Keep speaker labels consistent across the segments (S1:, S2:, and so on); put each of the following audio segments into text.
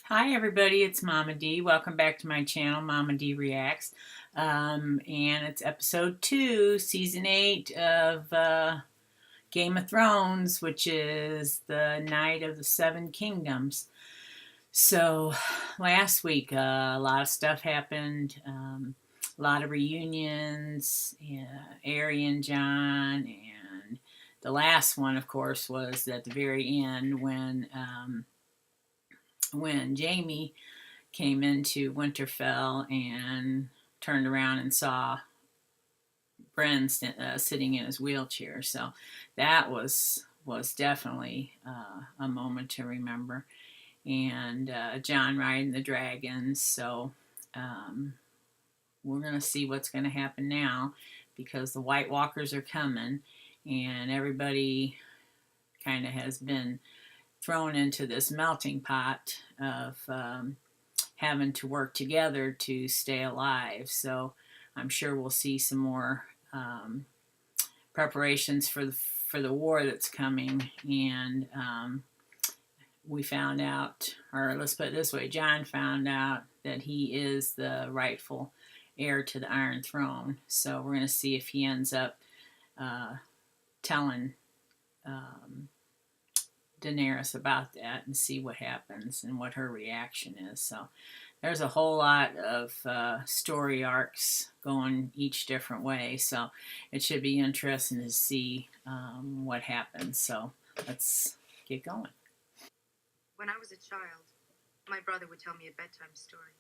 S1: Hi everybody, it's Mama D. Welcome back to my channel, Mama D Reacts. And it's episode 2, season 8 of Game of Thrones, which is the Night of the Seven Kingdoms. So last week, a lot of stuff happened. A lot of reunions, Arya and Jon, and the last one, of course, was at the very end when Jamie came into Winterfell and turned around and saw Bran sitting in his wheelchair. So that was definitely a moment to remember. And Jon riding the dragons. So um, we're going to see what's going to happen now because the White Walkers are coming and everybody kind of has been thrown into this melting pot of having to work together to stay alive. So I'm sure we'll see some more preparations for the war that's coming. And we found out, or let's put it this way, Jon found out that he is the rightful heir to the Iron Throne. So we're going to see if he ends up telling Daenerys about that and see what happens and what her reaction is. So there's a whole lot of story arcs going each different way. So it should be interesting to see what happens. So let's get going.
S2: When I was a child, my brother would tell me a bedtime story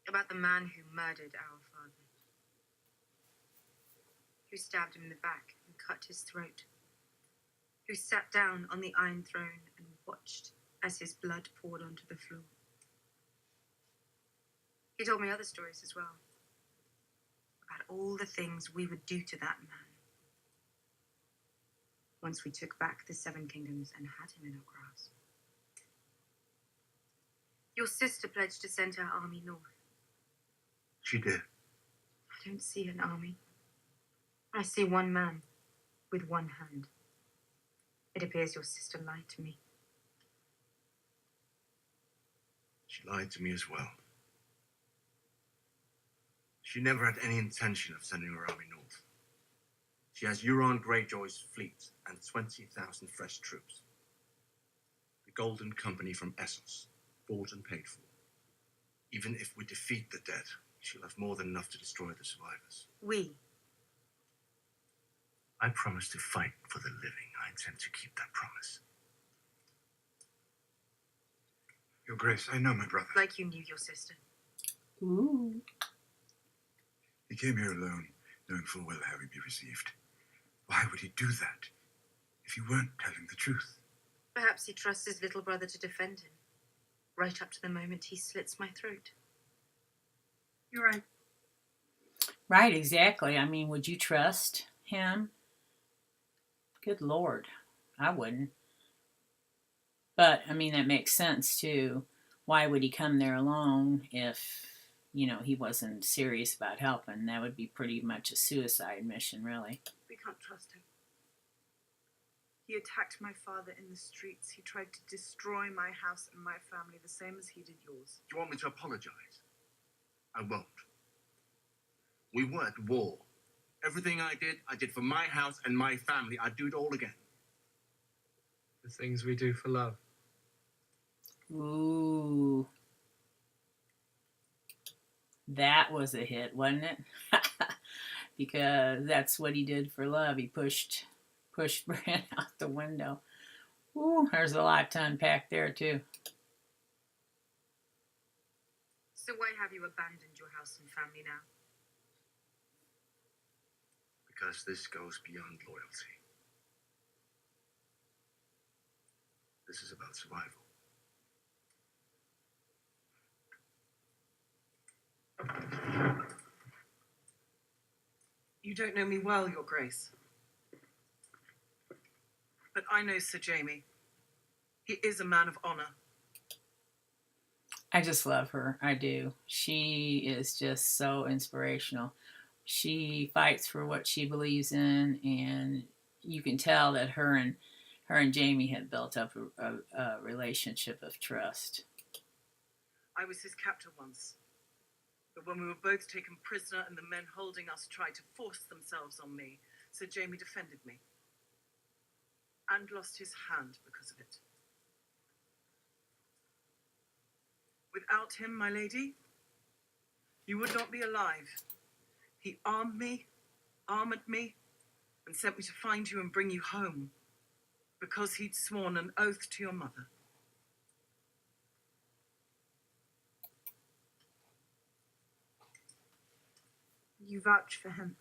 S2: about the man who murdered our father, who stabbed him in the back and cut his throat, who sat down on the Iron Throne and watched as his blood poured onto the floor. He told me other stories as well, about all the things we would do to that man once we took back the Seven Kingdoms and had him in our grasp. Your sister pledged to send her army north.
S3: She did.
S2: I don't see an army. I see one man with one hand. It appears your sister lied to me.
S3: She lied to me as well. She never had any intention of sending her army north. She has Euron Greyjoy's fleet and 20,000 fresh troops. The Golden Company from Essos, bought and paid for. Even if we defeat the dead, she'll have more than enough to destroy the survivors.
S2: We.
S3: I promised to fight for the living. I intend to keep that promise. Your Grace, I know my brother.
S2: Like you knew your sister.
S1: Ooh.
S3: He came here alone, knowing full well how he'd be received. Why would he do that if he weren't telling the truth?
S2: Perhaps he trusts his little brother to defend him, right up to the moment he slits my throat. You're right.
S1: Right, exactly. I mean, would you trust him? Good Lord, I wouldn't. But, I mean, that makes sense, too. Why would he come there alone if, he wasn't serious about helping? That would be pretty much a suicide mission, really.
S4: We can't trust him. He attacked my father in the streets. He tried to destroy my house and my family the same as he did yours.
S3: Do you want me to apologize? I won't. We were at war. Everything I did for my house and my family. I'd do it all again.
S5: The things we do for love.
S1: Ooh. That was a hit, wasn't it? Because that's what he did for love. He pushed Bran out the window. Ooh, there's a lot to unpack there, too.
S2: So why have you abandoned your house and family now?
S3: Because this goes beyond loyalty. This is about survival.
S4: You don't know me well, Your Grace. But I know Sir Jamie. He is a man of honor.
S1: I just love her. I do. She is just so inspirational. She fights for what she believes in, and you can tell that her and her and Jamie had built up a relationship of trust.
S4: I was his captor once. But when we were both taken prisoner and the men holding us tried to force themselves on me, Sir Jamie defended me. And lost his hand because of it. Without him, my lady, you would not be alive. He armed me, armored me, and sent me to find you and bring you home, because he'd sworn an oath to your mother.
S2: You vouch for him.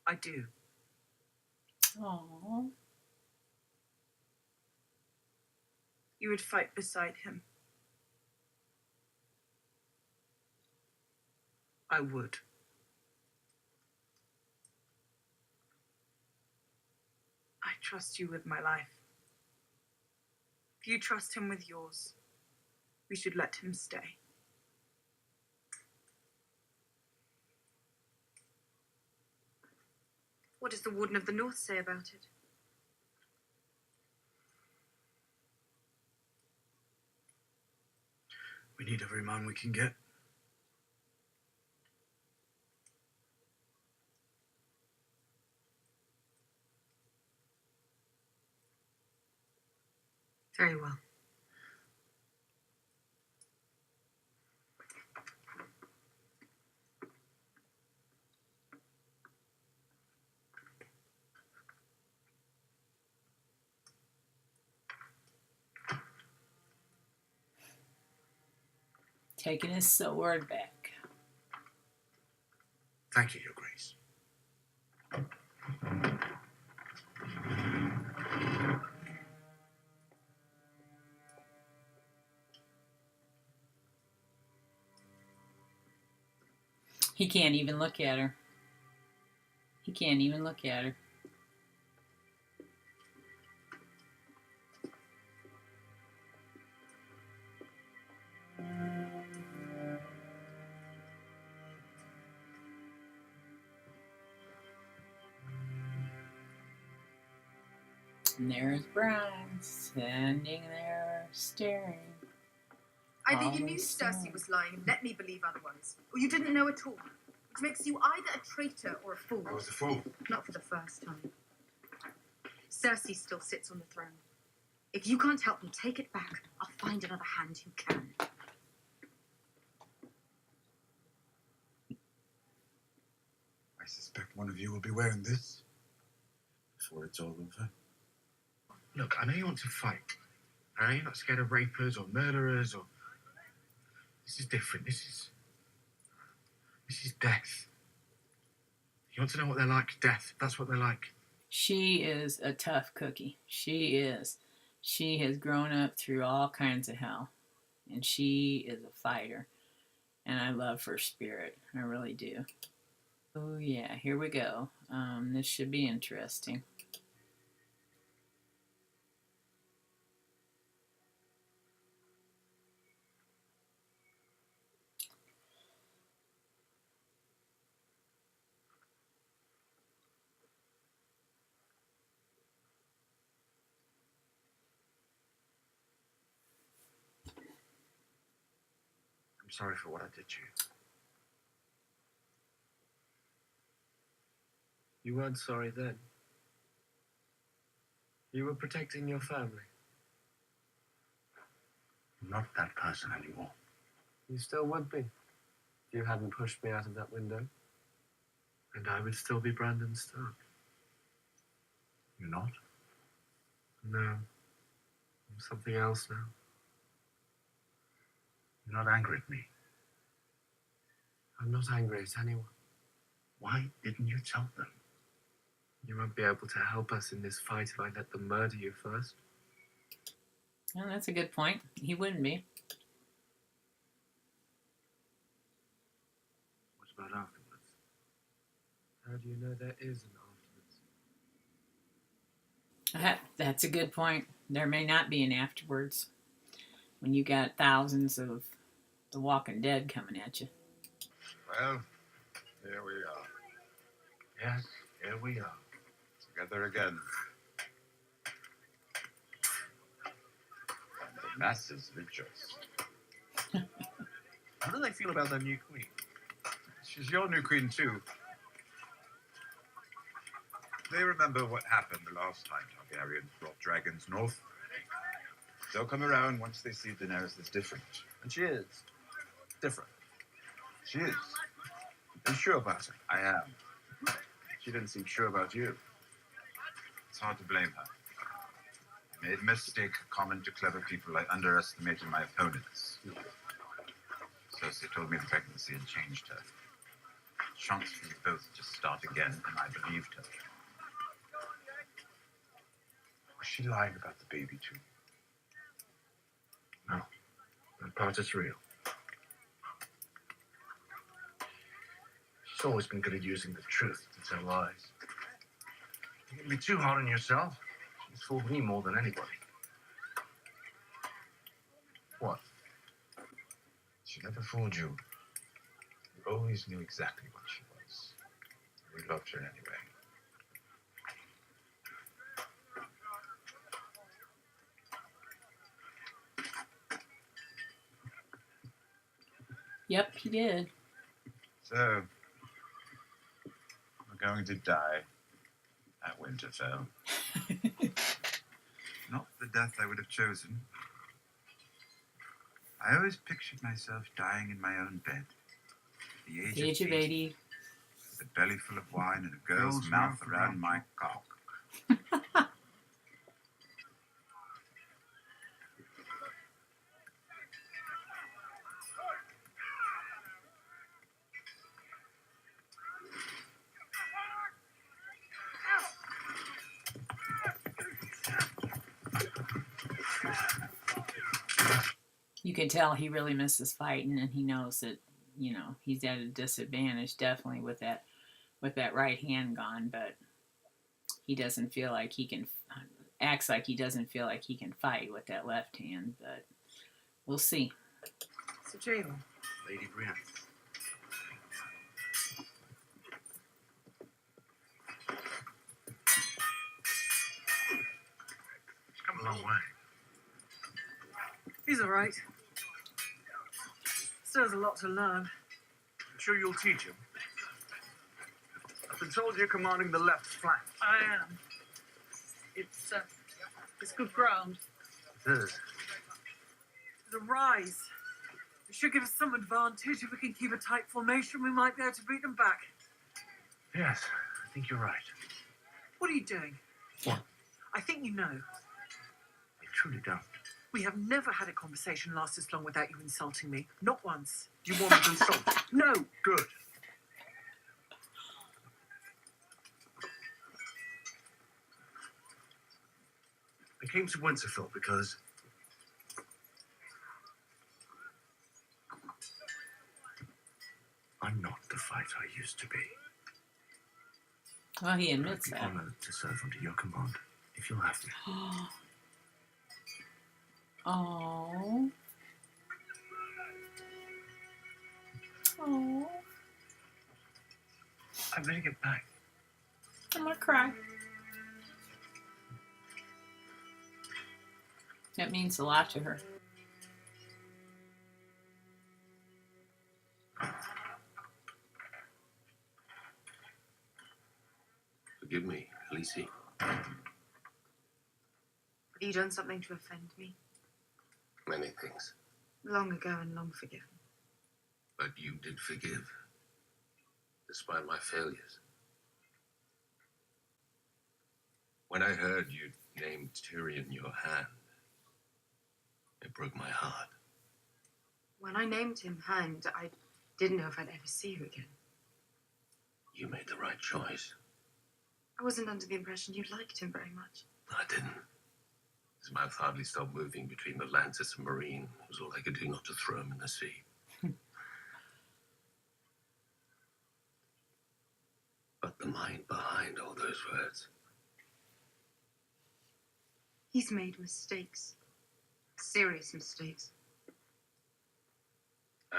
S4: I do.
S1: Aww.
S2: You would fight beside him.
S4: I would.
S2: I trust you with my life. If you trust him with yours, we should let him stay. What does the Warden of the North say about it?
S3: We need every man we can get.
S2: Very well.
S1: Taking his sword back.
S3: Thank you, Your Grace.
S1: He can't even look at her. He can't even look at her. And there's Bran standing there staring.
S2: Either you knew Cersei was lying and let me believe otherwise, or you didn't know at all. Which makes you either a traitor or a fool.
S3: I was a fool.
S2: Not for the first time. Cersei still sits on the throne. If you can't help me take it back, I'll find another hand who can.
S6: I suspect one of you will be wearing this before it's all over.
S3: Look, I know you want to fight. I know you're not scared of rapers or murderers or... This is different. This is death. You want to know what they're like? Death. That's what they're like.
S1: She is a tough cookie. She is. She has grown up through all kinds of hell. And she is a fighter. And I love her spirit. I really do. Oh yeah, here we go. This should be interesting.
S3: I'm sorry for what I did to you.
S5: You weren't sorry then. You were protecting your family.
S3: I'm not that person anymore.
S5: You still would be. If you hadn't pushed me out of that window. And I would still be Brandon Stark.
S3: You're not?
S5: No. I'm something else now.
S3: You're not angry at me.
S5: I'm not angry at anyone.
S3: Why didn't you tell them?
S5: You won't be able to help us in this fight if I let them murder you first.
S1: Well, that's a good point. He wouldn't be.
S3: What about afterwards?
S5: How do you know there is an afterwards?
S1: That's a good point. There may not be an afterwards when you got thousands of the Walking Dead coming at you.
S6: Well, here we are.
S3: Yes, here we are.
S6: It's a Together again. And the masses rejoice. How do they feel about their new queen? She's your new queen, too. They remember what happened the last time Targaryens brought dragons north. They'll come around once they see Daenerys is different.
S3: And she is. Different.
S6: She is.
S3: Are you sure about it?
S6: I am. She didn't seem sure about you. It's hard to blame her. I made a mistake common to clever people. I underestimated my opponents. Cersei told me the pregnancy had changed her. Chance for you both to start again, and I believed her.
S3: Was she lying about the baby, too? No. That part is real. She's always been good at using the truth to tell lies. You can be too hard on yourself. She's fooled me more than anybody. What?
S6: She never fooled you. You always knew exactly what she was. We loved her anyway.
S1: Yep, he did.
S6: So, we're going to die at Winterfell. Not the death I would have chosen. I always pictured myself dying in my own bed. At the age of 80. With a belly full of wine and a girl's mouth around my cock.
S1: You can tell he really misses fighting, and he knows that, you know, he's at a disadvantage definitely with that right hand gone, but he doesn't feel like he can, acts like he doesn't feel like he can fight with that left hand, but we'll see.
S4: So, Jamie,
S3: Lady Brienne. She's come a long way.
S4: he's all right. Still has a lot to learn.
S3: I'm sure you'll teach him. I've been told you're commanding the left flank.
S4: I am. It's good ground.
S3: It is.
S4: It's a rise. It should give us some advantage. If we can keep a tight formation, we might be able to beat them back.
S3: Yes, I think you're right.
S4: What are you doing?
S3: What?
S4: I think you know.
S3: I truly don't.
S4: We have never had a conversation last this long without you insulting me. Not once.
S3: You want me to insult?
S4: No.
S3: Good. I came to Winterfell because I'm not the fighter I used to be.
S1: Well, he
S3: I'd
S1: admits
S3: be
S1: that.
S3: honored to serve under your command, if you'll have me.
S1: Oh. Oh.
S3: I'm gonna get back.
S1: I'm gonna cry. That means a lot to her.
S7: Forgive me, Khaleesi.
S2: Have you done something to offend me?
S7: Many things.
S2: Long ago and long forgiven.
S7: But you did forgive, despite my failures. When I heard you'd named Tyrion your hand, it broke my heart.
S2: When I named him Hand, I didn't know if I'd ever see you again.
S7: You made the right choice.
S2: I wasn't under the impression you liked him very much.
S7: I didn't. His mouth hardly stopped moving between the Lantis and Marine. It was all I could do not to throw him in the sea. But the mind behind all those words.
S2: He's made mistakes. Serious mistakes.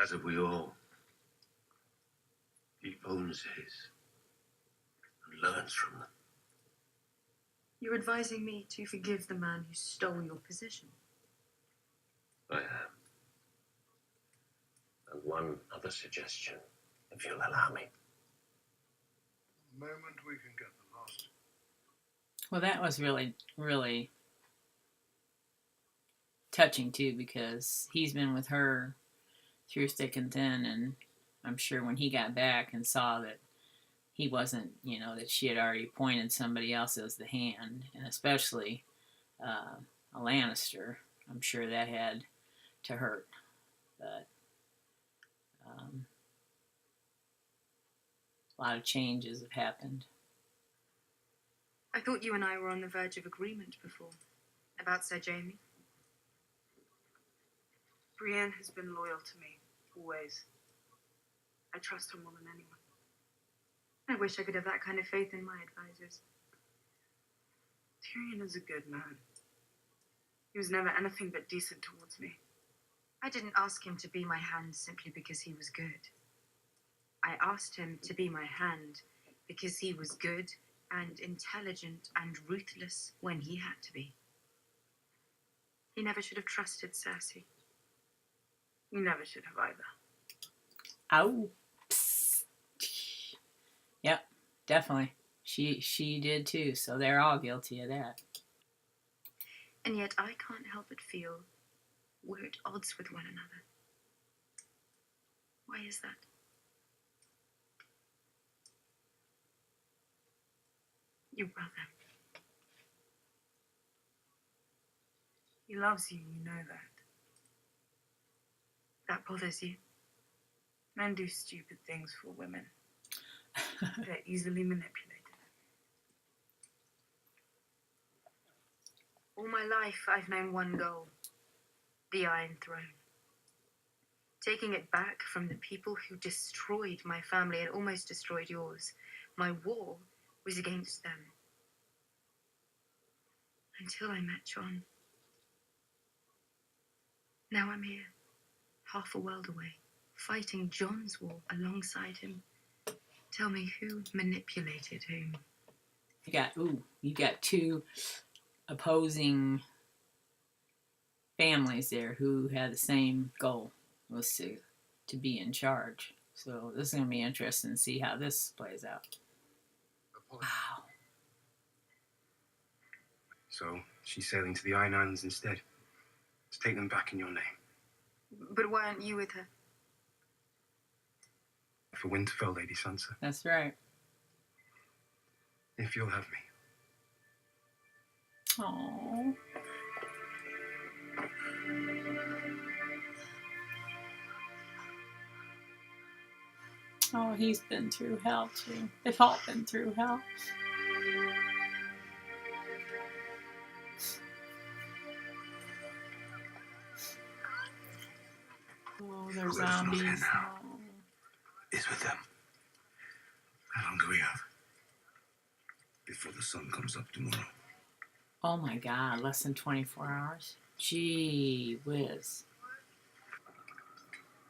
S7: As have we all. He owns his and learns from them.
S2: You're advising me to forgive the man who stole your position.
S7: I am. And one other suggestion, if you'll allow me.
S3: The moment we can get the last.
S1: Well, that was really, really touching too, because he's been with her through thick and thin, and I'm sure when he got back and saw that he wasn't, that she had already appointed somebody else as the hand, and especially a Lannister, I'm sure that had to hurt. But a lot of changes have happened.
S2: I thought you and I were on the verge of agreement before. About Sir Jamie.
S4: Brienne has been loyal to me, always. I trust her more than anyone.
S2: I wish I could have that kind of faith in my advisors.
S4: Tyrion is a good man. He was never anything but decent towards me.
S2: I didn't ask him to be my hand simply because he was good. I asked him to be my hand because he was good and intelligent and ruthless when he had to be. He never should have trusted Cersei.
S4: You never should have either.
S1: Ow. Psst. Yep, definitely. She did too, so they're all guilty of that.
S2: And yet I can't help but feel we're at odds with one another. Why is that? Your brother.
S4: He loves you, you know that.
S2: That bothers you.
S4: Men do stupid things for women. They're easily manipulated.
S2: All my life, I've known one goal. The Iron Throne. Taking it back from the people who destroyed my family and almost destroyed yours. My war was against them. Until I met John. Now I'm here, half a world away, fighting John's war alongside him. Tell me, who manipulated whom?
S1: You got two opposing families there who had the same goal, was to be in charge. So this is going to be interesting to see how this plays out. Wow.
S8: So she's sailing to the Iron Islands instead, to take them back in your name.
S2: But why aren't you with her?
S8: For Winterfell, Lady Sansa.
S1: That's right.
S8: If you'll have me.
S1: Aww. Oh, he's been through hell too. They've all been through hell. Oh, they're
S3: Whoever's not
S1: zombies.
S3: here now.
S1: Oh.
S3: Is with them. How long do we have? Before the sun comes up tomorrow.
S1: Oh my God, less than 24 hours? Gee whiz.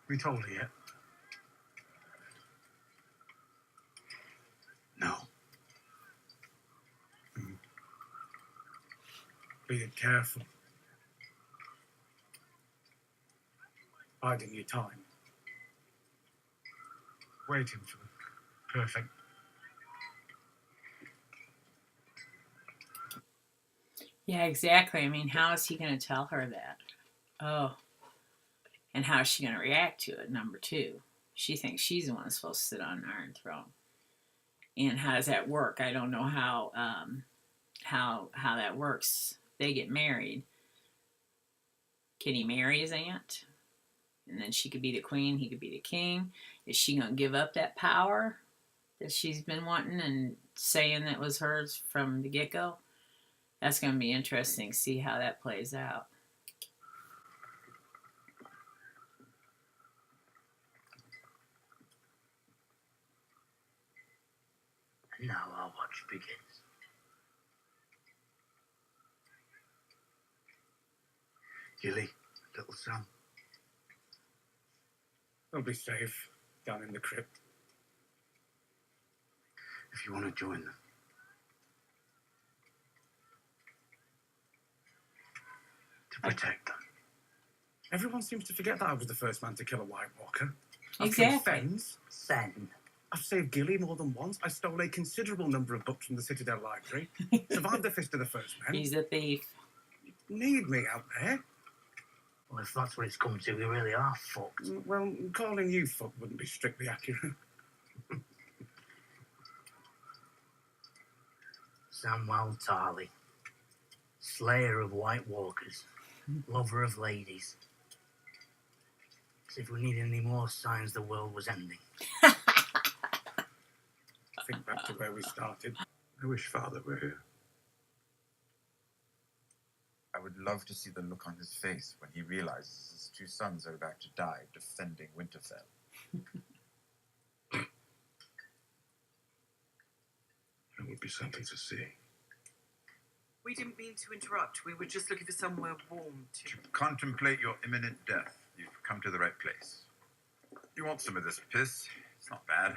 S8: We told her yet?
S3: No.
S8: Be careful. Biding your time. Waiting for the perfect.
S1: Yeah, exactly. I mean, how is he going to tell her that? Oh. And how is she going to react to it, number two? She thinks she's the one that's supposed to sit on an Iron Throne. And how does that work? I don't know how that works. They get married. Can he marry his aunt? And then she could be the queen, he could be the king. Is she going to give up that power that she's been wanting and saying that was hers from the get-go? That's going to be interesting to see how that plays out.
S7: And now our watch begins.
S3: Gilly, little Sam.
S8: They'll be safe down in the crypt.
S3: If you want to join them.
S8: Protect them.
S9: Everyone seems to forget that I was the first man to kill a White Walker. I've
S1: Exactly.
S9: killed Fens.
S8: Sen.
S9: I've saved Gilly more than once. I stole a considerable number of books from the Citadel Library. Survived the Fist of the First Men.
S1: He's a thief.
S9: Need me out there?
S8: Well, if that's what it's come to, we really are fucked.
S9: Well, calling you fuck wouldn't be strictly accurate.
S8: Samwell Tarly. Slayer of White Walkers. Lover of ladies. As if we needed any more signs the world was ending.
S9: Think back to where we started.
S7: I wish Father were here.
S6: I would love to see the look on his face when he realizes his 2 sons are about to die defending Winterfell.
S7: It would be something to see.
S4: We didn't mean to interrupt. We were just looking for somewhere warm to...
S6: To contemplate your imminent death, you've come to the right place. You want some of this piss? It's not bad.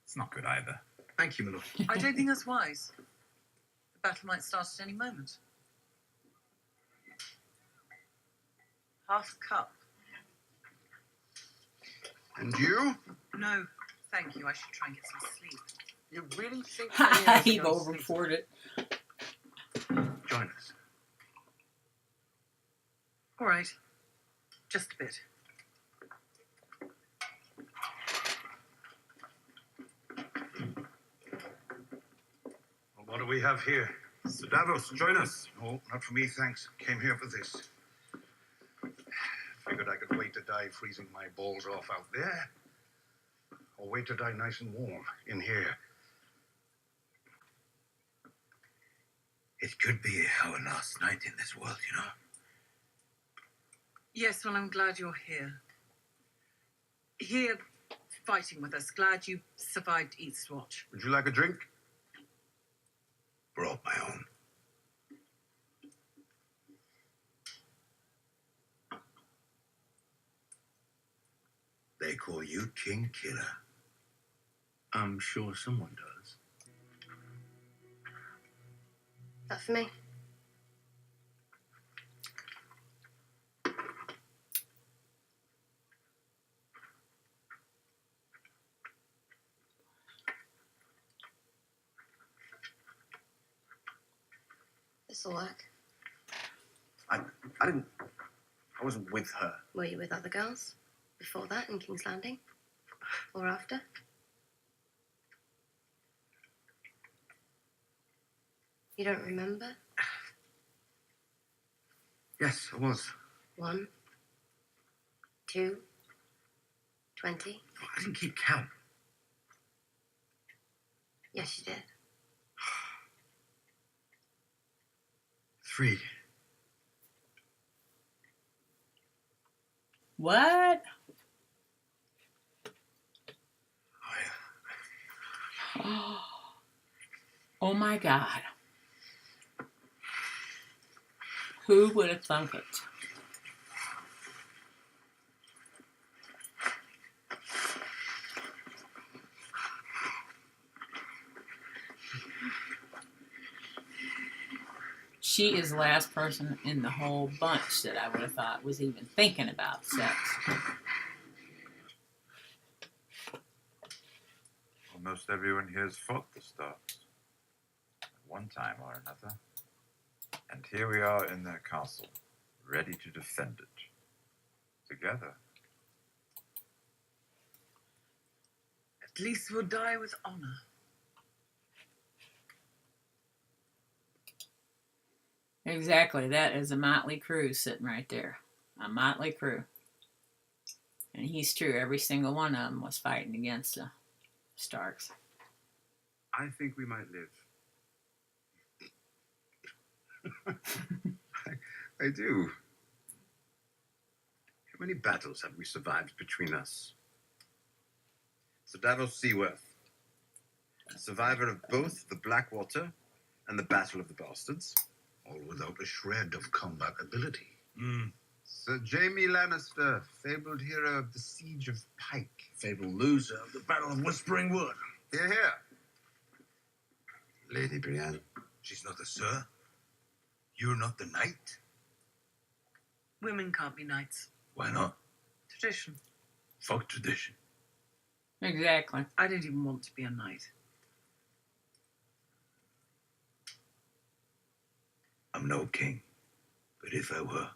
S6: It's not good either.
S3: Thank you, my lord.
S4: I don't think that's wise. The battle might start at any moment. Half a cup.
S3: And you?
S4: No, thank you. I should try and get some sleep.
S3: You really think
S1: He over-poured it.
S3: Join us.
S4: All right. Just a bit.
S3: Well, what do we have here? Sir Davos, join us.
S10: No, not for me, thanks. Came here for this. Figured I could wait to die freezing my balls off out there, or wait to die nice and warm in here.
S7: It could be our last night in this world, you know.
S4: Yes, well, I'm glad you're here. Here, fighting with us. Glad you survived Eastwatch.
S3: Would you like a drink?
S7: Brought my own. They call you King Killer.
S3: I'm sure someone does.
S11: That for me? This'll work.
S3: I wasn't with her.
S11: Were you with other girls? Before that, in King's Landing? Or after? You don't remember?
S3: Yes, I was.
S11: 1, 2, 20?
S3: I didn't keep count.
S11: Yes, you did.
S3: 3.
S1: What? Oh my God. Who would have thunk it? She is the last person in the whole bunch that I would have thought was even thinking about sex.
S6: Almost everyone here's fought the Starks at one time or another. And here we are in their castle, ready to defend it. Together.
S4: At least we'll die with honor.
S1: Exactly. That is a motley crew sitting right there. A motley crew. And he's true. Every single one of them was fighting against the Starks.
S3: I think we might live.
S10: I do. How many battles have we survived between us?
S3: Sir Davos Seaworth, a survivor of both the Blackwater and the Battle of the Bastards.
S10: All without a shred of combat ability.
S6: Sir Jamie Lannister, fabled hero of the Siege of Pike.
S3: Fabled loser of the Battle of Whispering Wood.
S6: Hear, hear.
S7: Lady Brienne,
S10: She's not the sir. You're not the knight.
S4: Women can't be knights.
S7: Why not?
S4: Tradition.
S7: Fuck tradition.
S1: Exactly.
S4: I don't even want to be a knight.
S7: I'm no king, but if I were,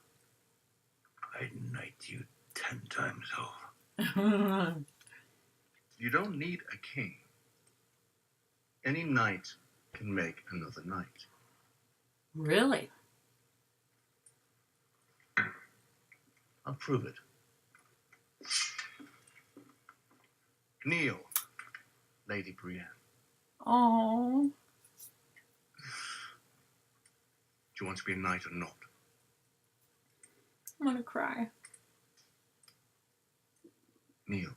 S7: I'd knight you 10 times over.
S3: You don't need a king. Any knight can make another knight.
S1: Really?
S3: I'll prove it. Kneel, Lady Brienne.
S1: Oh.
S3: Do you want to be a knight or not?
S1: I'm gonna cry.
S3: Kneel.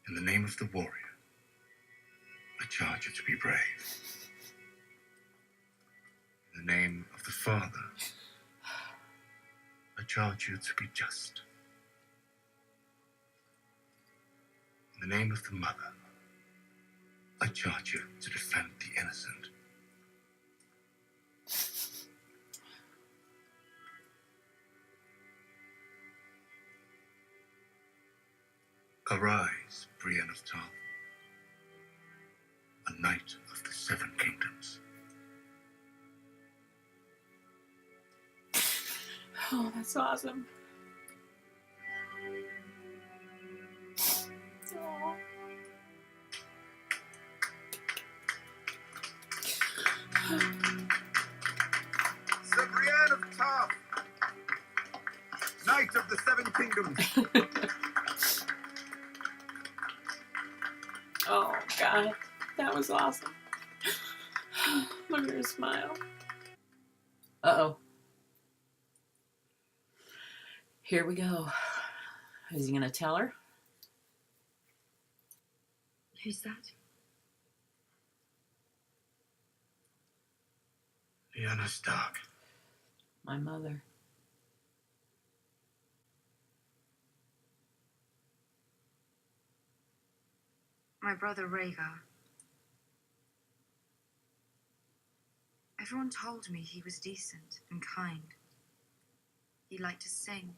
S3: In the name of the warrior, I charge you to be brave. In the name of the father, I charge you to be just. In the name of the mother, I charge you to defend the innocent. Arise, Brienne of Tarth, a knight of the Seven Kingdoms.
S1: Oh, that's awesome. Oh.
S6: Sir Brienne of Tarth, Knight of the Seven Kingdoms.
S1: Oh, God. That was awesome. Look at her smile. Uh-oh. Here we go. Is he going to tell her?
S2: Who's that?
S3: Lyanna Stark.
S1: My mother.
S2: My brother Rhaegar. Everyone told me he was decent and kind. He liked to sing.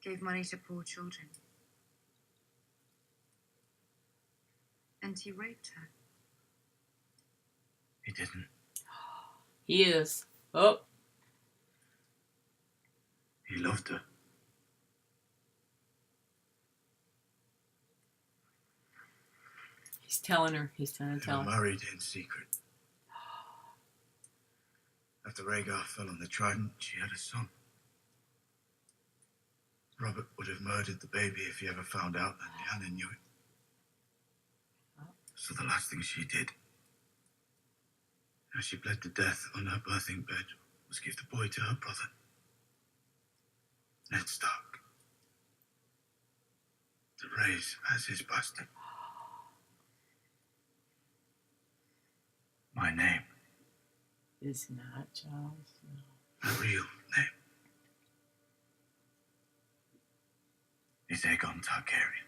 S2: Gave money to poor children. And he raped her.
S3: He didn't.
S1: He is. Oh.
S3: He loved her.
S1: He's telling her. He's trying to
S3: They
S1: tell
S3: were
S1: her.
S3: married in secret. After Rhaegar fell on the Trident, she had a son. Robert would have murdered the baby if he ever found out, and Lyanna knew it. So the last thing she did, as she bled to death on her birthing bed, was give the boy to her brother, Ned Stark, to raise as his bastard. My name,
S1: Is not Charles. No.
S3: my real name, is Aegon Targaryen.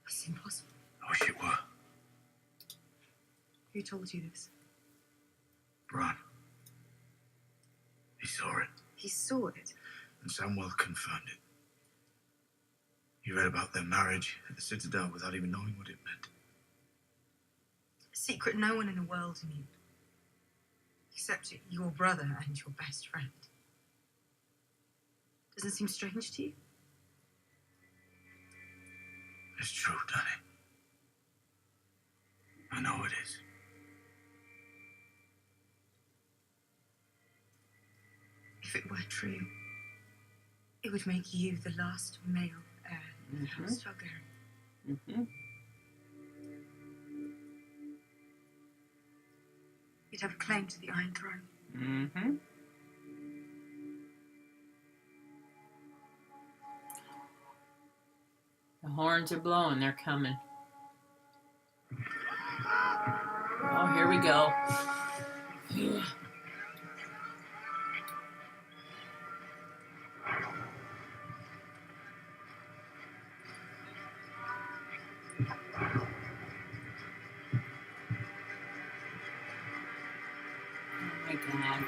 S2: It's impossible.
S3: I wish it were.
S2: Who told you this?
S3: Bran. He saw it,
S2: He saw it.
S3: and Samwell confirmed it. He read about their marriage at the Citadel without even knowing what it meant.
S2: A secret no one in the world knew. Except your brother and your best friend. Doesn't seem strange to you?
S3: It's true, Danny. I know it is.
S2: If it were true, it would make you the last male heir of the House Targaryen.
S1: Mm-hmm.
S2: You'd have a claim to the Iron Throne.
S1: Mm-hmm. The horns are blowing. They're coming. Oh, here we go. Oh my God.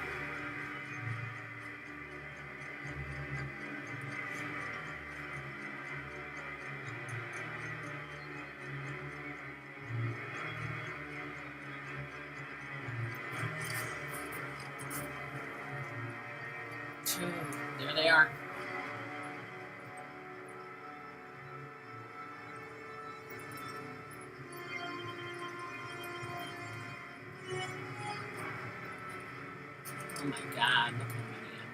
S1: There they are. Oh my God, look how many of them.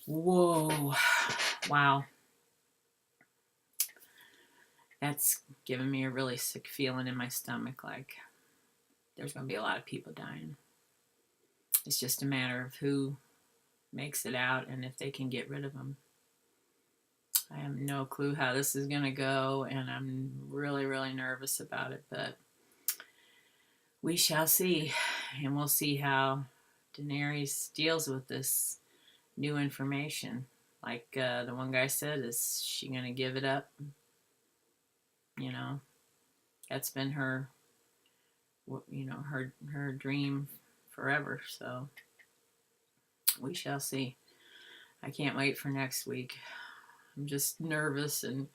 S1: Whoa. Wow. That's giving me a really sick feeling in my stomach, like there's going to be a lot of people dying. It's just a matter of who makes it out and if they can get rid of them. I have no clue how this is going to go, and I'm really, really nervous about it, but we shall see, and we'll see how Daenerys deals with this new information. Like the one guy said, is she going to give it up? You know, that's been her, you know, her dream forever, so we shall see. I can't wait for next week. I'm just nervous, and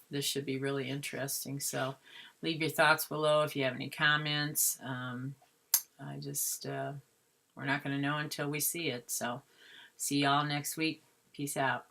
S1: this should be really interesting. So leave your thoughts below if you have any comments. I just, we're not going to know until we see it. So see y'all next week. Peace out.